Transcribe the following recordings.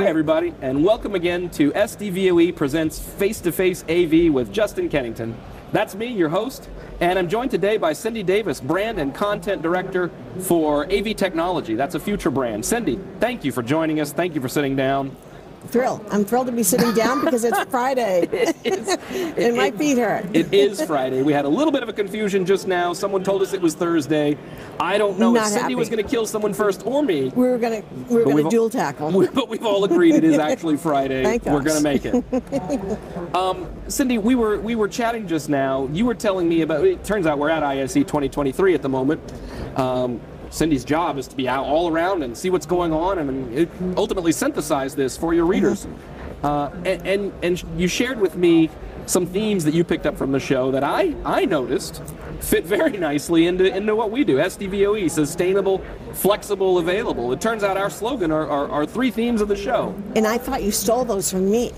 Hi, everybody, and welcome again to SDVoE Presents Face-to-Face AV with Justin Kennington. That's me, your host, and I'm joined today by Cindy Davis, Brand and Content Director for AV Technology. That's a future brand. Cindy, thank you for joining us. Thank you for sitting down. I'm thrilled to be sitting down because it's Friday. And my feet hurt. It is Friday. We had a little bit of a confusion just now. Someone told us it was Thursday. I don't know if Cindy was going to kill someone first or me. We were going to dual tackle. But we've all agreed it is actually Friday. Thank We're gosh. going to make it. Cindy, we were chatting just now. You were telling me about, it turns out we're at ISE 2023 at the moment. Cindy's job is to be out all around and see what's going on and ultimately synthesize this for your readers. And you shared with me some themes that you picked up from the show that I noticed fit very nicely into what we do. SDVoE, sustainable, flexible, available. It turns out our slogan are three themes of the show. And I thought you stole those from me.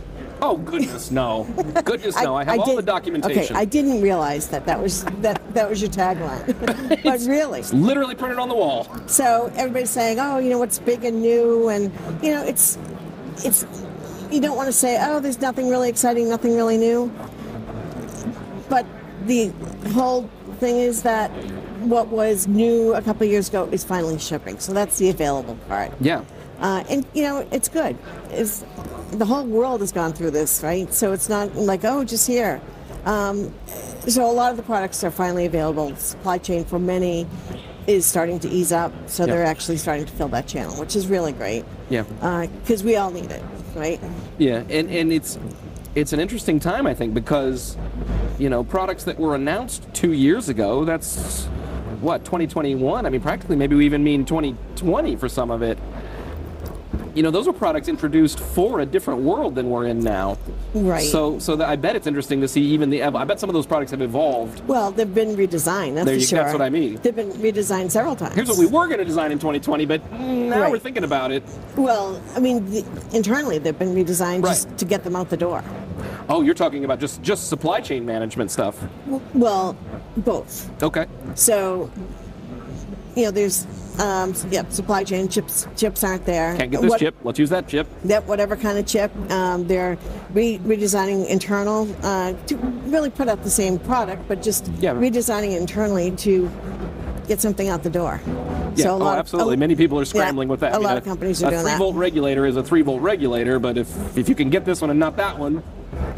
Oh, goodness, no. Goodness, no. I have all the documentation. Okay, I didn't realize that was your tagline. But really. It's literally printed on the wall. So everybody's saying, oh, you know, what's big and new? And, you know, it's you don't want to say, oh, there's nothing really exciting, nothing really new. But the whole thing is that what was new a couple of years ago is finally shipping. So that's the available part. Yeah. And, you know, it's good. The whole world has gone through this, right? So it's not like, oh, just here. So a lot of the products are finally available. Supply chain for many is starting to ease up, so they're actually starting to fill that channel, which is really great. Yeah. Because we all need it, right? Yeah, and it's an interesting time, I think, because, you know, products that were announced 2 years ago, that's, what, 2021? I mean, practically maybe we even mean 2020 for some of it. You know, those were products introduced for a different world than we're in now. Right. So I bet it's interesting to see even I bet some of those products have evolved. Well, they've been redesigned, that's for sure. That's what I mean. They've been redesigned several times. Here's what we were going to design in 2020, but now we're thinking about it. Well, I mean, internally they've been redesigned just to get them out the door. Oh, you're talking about just supply chain management stuff. Well, both. Okay. So, you know, there's supply chain chips aren't there. Can't get this chip. Let's use that chip. Yep, whatever kind of chip. They're redesigning internal to really put out the same product, but just redesigning it internally to get something out the door. Yeah. So absolutely. Many people are scrambling with that. A lot of companies are doing that. A 3-volt regulator is a 3-volt regulator, but if you can get this one and not that one,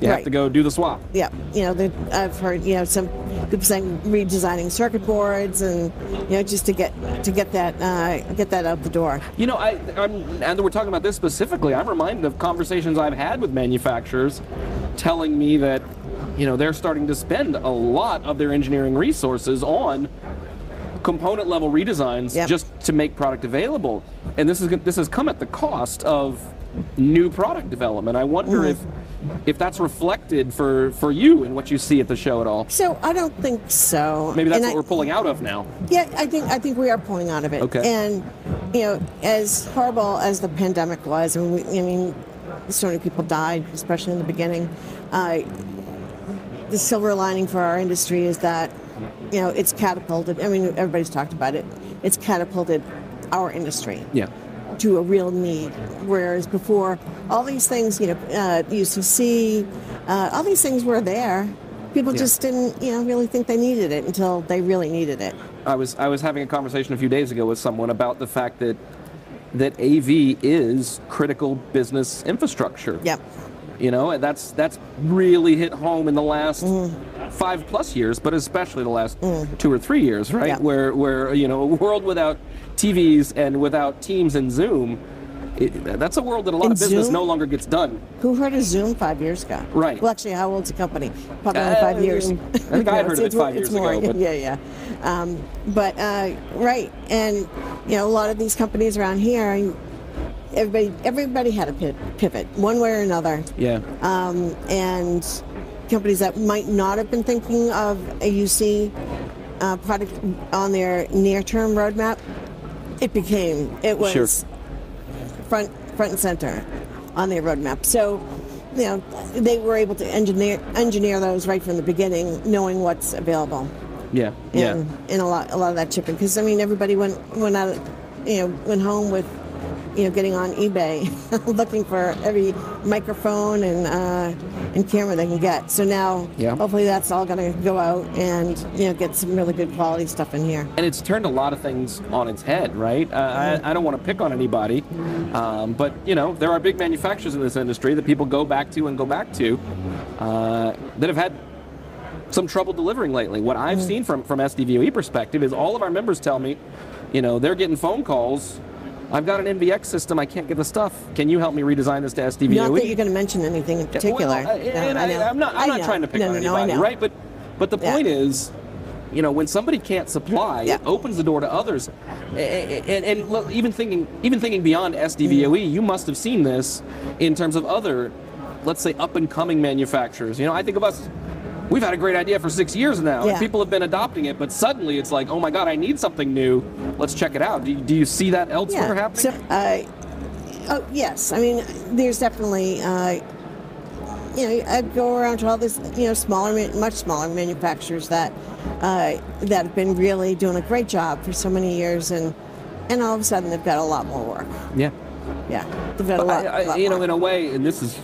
you have to go do the swap. Yeah. You know, I've heard, you know, some people saying redesigning circuit boards and, you know, just to get that out the door. You know, and we're talking about this specifically, I'm reminded of conversations I've had with manufacturers telling me that, you know, they're starting to spend a lot of their engineering resources on component level redesigns just to make product available. And this has come at the cost of new product development. I wonder if that's reflected for you and what you see at the show at all. So I don't think so. Maybe that's what we're pulling out of now. Yeah, I think we are pulling out of it. Okay. And, you know, as horrible as the pandemic was, and so many people died, especially in the beginning, the silver lining for our industry is that, you know, it's catapulted. I mean, everybody's talked about it. It's catapulted our industry to a real need. Whereas before, all these things, you know, UCC, all these things were there. People just didn't, you know, really think they needed it until they really needed it. I was having a conversation a few days ago with someone about the fact that AV is critical business infrastructure. Yep. You know, that's really hit home in the last 5+ years, but especially the last 2 or 3 years, right? Yeah. Where you know, a world without TVs and without Teams and Zoom, that's a world that a lot of business no longer gets done. Who heard of Zoom 5 years ago? Right. Well, actually, how old's the company? Probably only 5 years. I think I heard of it 5 years ago. But. Yeah. Right. And, you know, a lot of these companies around here, everybody had a pivot, one way or another. Yeah. And companies that might not have been thinking of a UC product on their near-term roadmap, it was front and center on their roadmap. So, you know, they were able to engineer those right from the beginning, knowing what's available. Yeah. And a lot of that shipping, because I mean, everybody went home with getting on eBay, looking for every microphone and camera they can get. So now, hopefully, that's all going to go out and get some really good quality stuff in here. And it's turned a lot of things on its head, right? I don't want to pick on anybody, but there are big manufacturers in this industry that people go back to that have had some trouble delivering lately. What I've seen from SDVoE perspective is all of our members tell me, they're getting phone calls. I've got an NVX system. I can't get the stuff. Can you help me redesign this to SDVoE? Not that you're going to mention anything in particular. I'm not trying to pick on anybody, right? But the point is, when somebody can't supply, it opens the door to others. And look, even thinking beyond SDVoE, you must have seen this in terms of other, let's say, up and coming manufacturers. I think of us. We've had a great idea for 6 years now, and people have been adopting it, but suddenly it's like, oh my God, I need something new. Let's check it out. Do you see that elsewhere happening? So, yes. I mean, there's definitely, I go around to all this, much smaller manufacturers that have been really doing a great job for so many years, and all of a sudden they've got a lot more work. Yeah. Yeah. They've got a lot more. In a way, and this is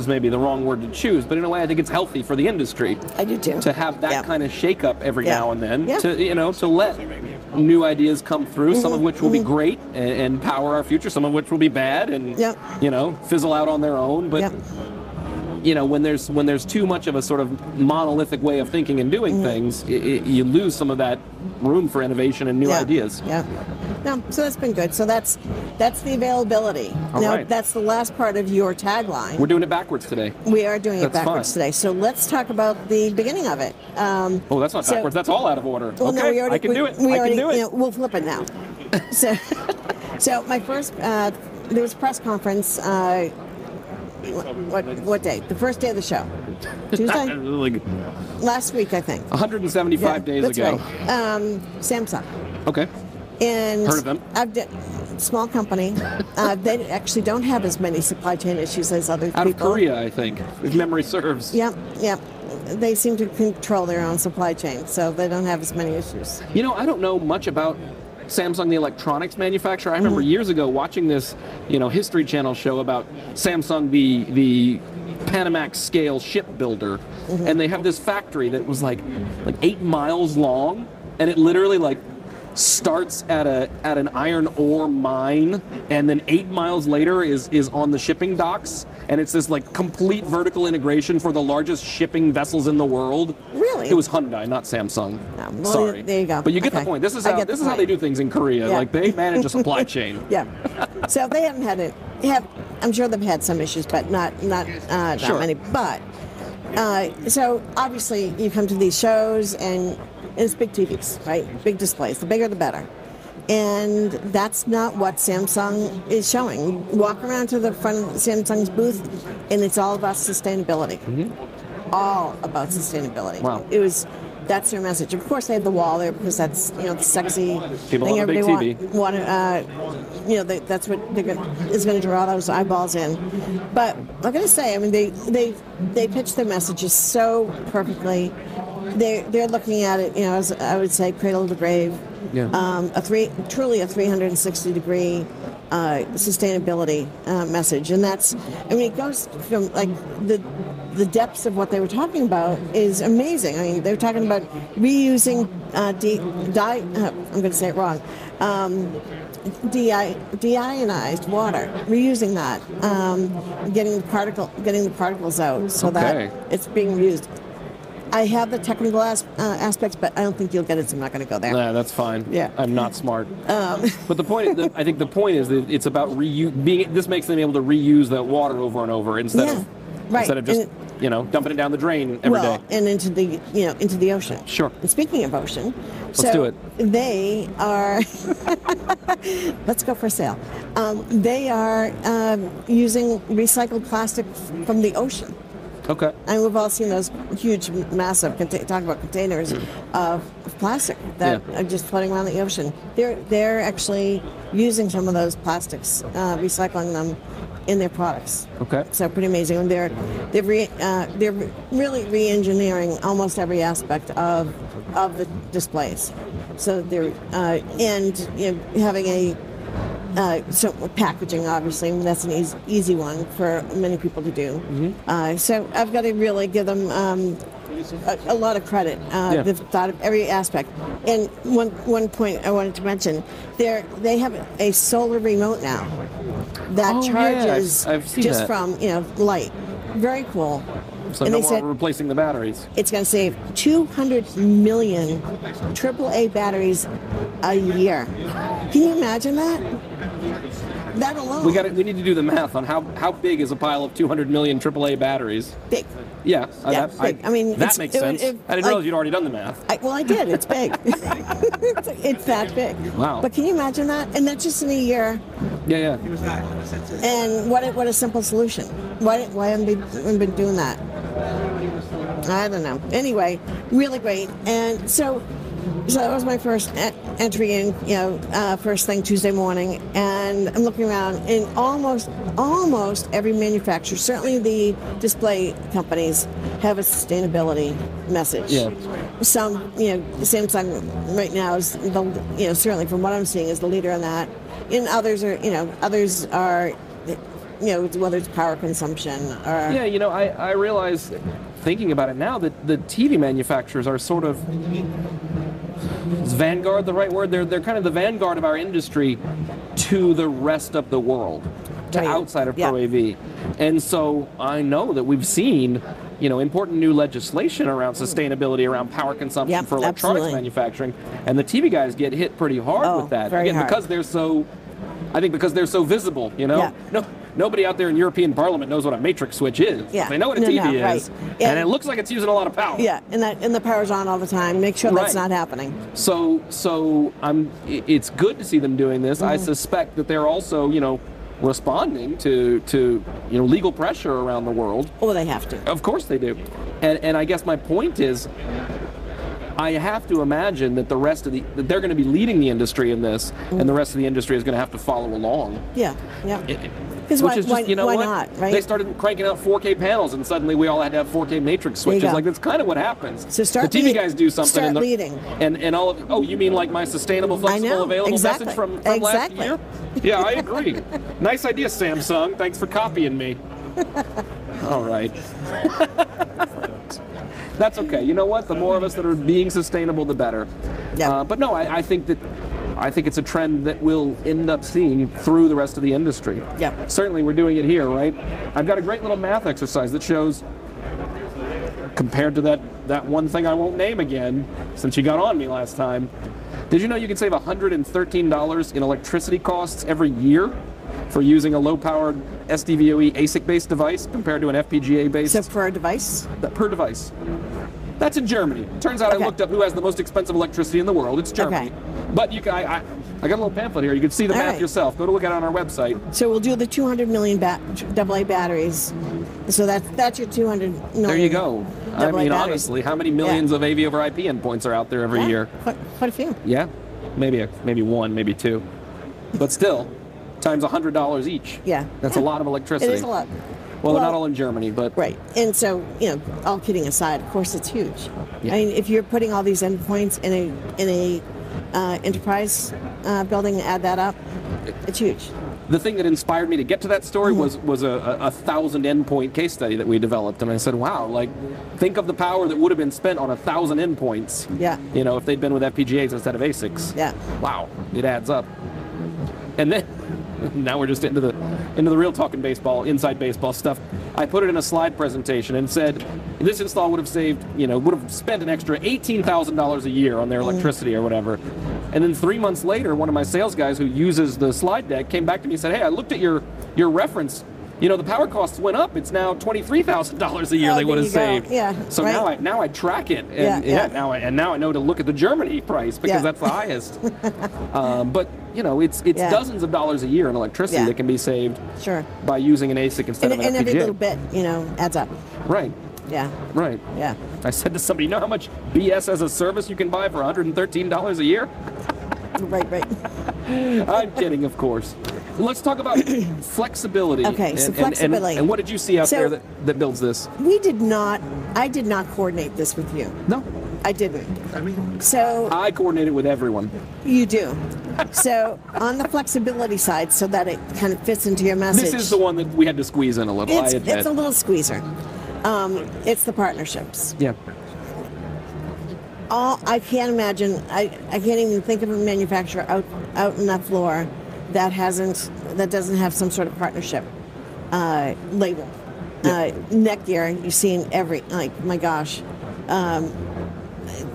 maybe the wrong word to choose, but in a way I think it's healthy for the industry. I do too. To have that kind of shake-up every now and then, to let new ideas come through, some of which will be great and power our future, some of which will be bad and fizzle out on their own. But when there's too much of a sort of monolithic way of thinking and doing things, you lose some of that room for innovation and new ideas. Yeah. No, so that's been good. So that's the availabiliability. Right. That's the last part of your tagline. We're doing it backwards today. We are doing it backwards today. So let's talk about the beginning of it. That's not backwards. That's all out of order. Well, okay, no, I can do it. I can do it. We'll flip it now. So my first, there was a press conference. What day? The first day of the show. Tuesday? Last week, I think. 175 days ago. Right. Samsung. Okay. And heard of them. Small company. They actually don't have as many supply chain issues as other people. Out of Korea, I think, if memory serves. Yep. They seem to control their own supply chain, so they don't have as many issues. I don't know much about Samsung, the electronics manufacturer. I remember years ago watching this, History Channel show about Samsung, the Panamax scale shipbuilder, and they have this factory that was like 8 miles long, and it literally starts at an iron ore mine, and then 8 miles later is on the shipping docks, and it's this complete vertical integration for the largest shipping vessels in the world. Really? It was Hyundai, not Samsung. Sorry. There you go. But you get the point. This is how they do things in Korea. Yeah. They manage a supply chain. Yeah. So they haven't had it. I'm sure they've had some issues, but not many. But so obviously you come to these shows and it's big TVs, right? Big displays. The bigger the better. And that's not what Samsung is showing. You walk around to the front of Samsung's booth, and it's all about sustainability. All about sustainability. Wow. That's their message. Of course, they have the wall there because that's the sexy people thing love a big everybody TV. That's what is going to draw those eyeballs in. But I'm going to say, they pitch their messages so perfectly. They're looking at it, as I would say, cradle to grave. Yeah. Truly a 360-degree sustainability message, and it goes from the depths of what they were talking about is amazing. They were talking about reusing I'm going to say it wrong. Deionized water, reusing that, getting the particles out so that it's being reused. I have the technical aspects, but I don't think you'll get it, so I'm not going to go there. Yeah, that's fine. Yeah. I'm not smart. But I think the point is that it's about this makes them able to reuse that water over and over instead of just dumping it down the drain every day. And into the ocean. Sure. And speaking of ocean, let's do it. They are. Let's go for a sail. They are using recycled plastic from the ocean. Okay. And we've all seen those huge, massive, talk about containers of plastic that are just floating around the ocean. They're actually using some of those plastics, recycling them in their products. Okay. So pretty amazing. And they're really re-engineering almost every aspect of the displays. So they're having So packaging, obviously, that's an easy one for many people to do. So I've got to really give them a lot of credit. They've thought of every aspect. And one point I wanted to mention, they have a solar remote now that charges I've seen just that. from light. Very cool. So and no they more said replacing the batteries. it's going to save 200 million AAA batteries a year. Can you imagine that? That alone. We need to do the math on how big is a pile of 200 million AAA batteries. Big. Yeah, Big. I mean, that makes sense. I didn't realize you'd already done the math. I did. It's big. It's that big. Wow. But can you imagine that? And that's just in a year. Yeah. And what a simple solution. Why haven't we been doing that? I don't know. Anyway, really great. And so that was my first entry in, first thing Tuesday morning, and I'm looking around, and almost every manufacturer, certainly the display companies, have a sustainability message. Yeah. Some, Samsung right now is certainly from what I'm seeing is the leader in that, and others are, whether it's power consumption or. Yeah, I realize, thinking about it now, that the TV manufacturers are sort of, is vanguard the right word? They're kind of the vanguard of our industry to the rest of the world, to outside of Pro AV. And so I know that we've seen, important new legislation around sustainability, around power consumption for electronics manufacturing, and the TV guys get hit pretty hard with that. Very hard. Because they're so visible, Nobody out there in European Parliament knows what a matrix switch is. Yeah. They know what a TV is, and it looks like it's using a lot of power. Yeah, and the power's on all the time. Make sure that's not happening. So it's good to see them doing this. I suspect that they're also, responding to legal pressure around the world. Oh, they have to. Of course they do. And I guess my point is, I have to imagine that that they're going to be leading the industry in this, and the rest of the industry is going to have to follow along. Yeah. Because why not, right? They started cranking out 4K panels, and suddenly we all had to have 4K matrix switches. Like, that's kind of what happens. So the TV guys do something. Start leading. And all of, you mean like my sustainable, flexible, available message from last year? Yeah, I agree. Nice idea, Samsung. Thanks for copying me. All right. That's okay. You know what? The more of us that are being sustainable, the better. Yeah. But no, I think it's a trend that we'll end up seeing through the rest of the industry. Yeah. Certainly, we're doing it here, right? I've got a great little math exercise that shows, compared to that one thing I won't name again, since you got on me last time. Did you know you can save $113 in electricity costs every year for using a low-powered SDVoE ASIC-based device compared to an FPGA-based? So per device? Per device. That's in Germany. Turns out I looked up who has the most expensive electricity in the world. It's Germany. Okay. But I got a little pamphlet here. You can see the math yourself. Go to look at it on our website. So we'll do the 200 million AA batteries. So that's your 200 million. There you go. I mean, batteries. honestly, how many millions of AV over IP endpoints are out there every year? Quite a few. Yeah, maybe one, maybe two, but still, times $100 each. Yeah, that's a lot of electricity. It is a lot. Well, they're not all in Germany, but right. And so, all kidding aside, of course, it's huge. Yeah. I mean, if you're putting all these endpoints in a enterprise building, add that up, it's huge. The thing that inspired me to get to that story was a 1,000 endpoint case study that we developed, and I said, wow, like, think of the power that would have been spent on 1,000 endpoints. Yeah. If they'd been with FPGAs instead of ASICs. Yeah. Wow, it adds up. And then now we're just into the real talking baseball, inside baseball stuff. I put it in a slide presentation and said this install would have saved, would have spent an extra $18,000 a year on their electricity or whatever. And then 3 months later, one of my sales guys who uses the slide deck came back to me and said, hey, I looked at your reference. The power costs went up. It's now $23,000 a year they would have saved. Yeah. So now I track it, and now I know to look at the Germany price because that's the highest. But it's dozens of dollars a year in electricity that can be saved by using an ASIC instead of an FPGA. And every little bit, adds up. Right. Yeah. Right. Yeah. I said to somebody, you know how much BS as a service you can buy for $113 a year? Right. I'm kidding, of course. Let's talk about flexibility. Okay, so flexibility. And what did you see out there that builds this? I did not coordinate this with you. No. I didn't. So I coordinated with everyone. you do. So on the flexibility side, so that it kind of fits into your message. This is the one that we had to squeeze in a little. I admit. It's a little squeezer. It's the partnerships. Yeah. I can't imagine. I can't even think of a manufacturer out on that floor that doesn't have some sort of partnership label. Netgear, you've seen every, like, my gosh.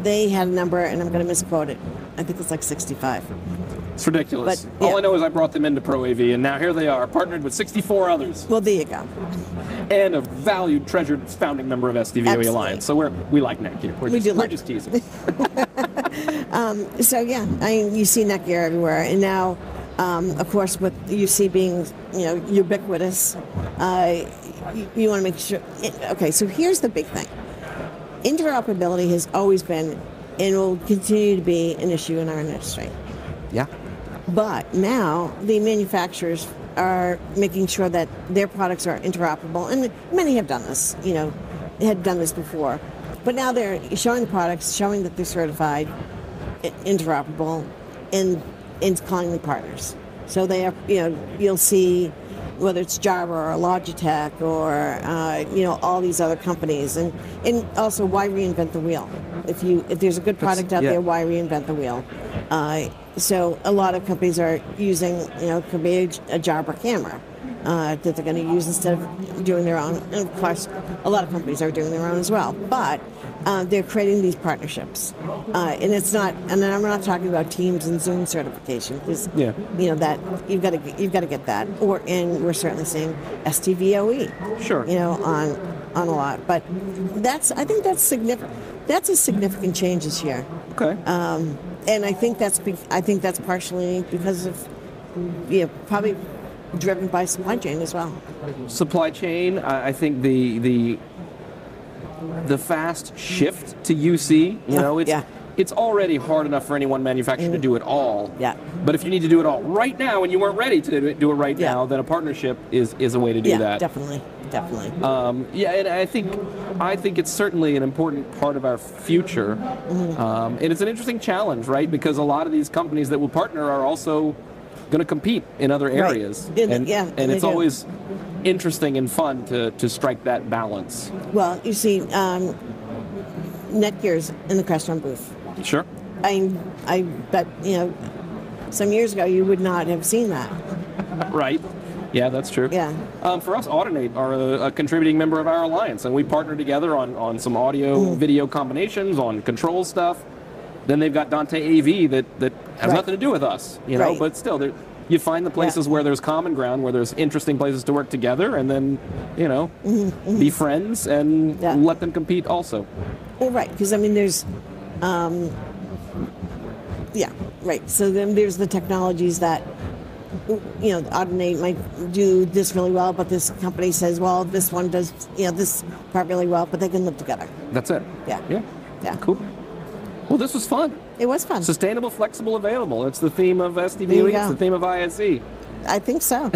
They had a number, and I'm going to misquote it. I think it's like 65. It's ridiculous. But, yeah. All I know is I brought them into Pro AV, and now here they are, partnered with 64 others. Well, there you go. And a valued, treasured founding member of SDVoE Alliance. So we like Netgear. We're just teasing. So yeah, you see Netgear everywhere, and now, of course, with UC being ubiquitous, you want to make sure. Okay, so here's the big thing: interoperability has always been and will continue to be an issue in our industry. Yeah. But now the manufacturers are making sure that their products are interoperable, and many have done this, had done this before. But now they're showing the products, showing that they're certified, interoperable, and calling them partners. So they are, you'll see whether it's Java or Logitech or all these other companies, and also why reinvent the wheel? If there's a good product out there, why reinvent the wheel? So a lot of companies are using, could be a Jabra camera that they're going to use instead of doing their own. And of course, a lot of companies are doing their own as well. But they're creating these partnerships, and it's not. And then I'm not talking about Teams and Zoom certification, because that you've got to get that. And we're certainly seeing SDVoE. Sure. On a lot, but I think that's significant. That's a significant change this year. Okay. And I think that's partially because of probably driven by supply chain as well. Supply chain, I think the fast shift to UC, it's already hard enough for any one manufacturer to do it all. Yeah. But if you need to do it all right now and you weren't ready to do it right now, then a partnership is a way to do that. Definitely. And I think it's certainly an important part of our future. And it's an interesting challenge, right? Because a lot of these companies that will partner are also going to compete in other areas. Right. And it's always interesting and fun to strike that balance. Well, you see, Netgear's in the Crestron booth. Sure. I bet, some years ago you would not have seen that. Right. Yeah, that's true. Yeah. For us, Audinate are a contributing member of our alliance, and we partner together on some audio, video combinations, on control stuff. Then they've got Dante AV that has nothing to do with us, but still, you find the places where there's common ground, where there's interesting places to work together, and then, be friends and let them compete also. Well, right, because, there's, right. So then there's the technologies that, Audinate might do this really well, but this company says, well, this one does, this part really well, but they can live together. That's it. Yeah. Cool. Well, this was fun. It was fun. Sustainable, flexible, available. It's the theme of SDVoE. It's the theme of ISE. I think so.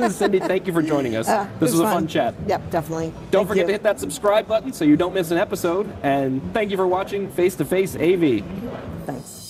Cindy, thank you for joining us. This was a fun chat. Yep, definitely. Don't forget to hit that subscribe button so you don't miss an episode. And thank you for watching Face to Face AV. Thanks.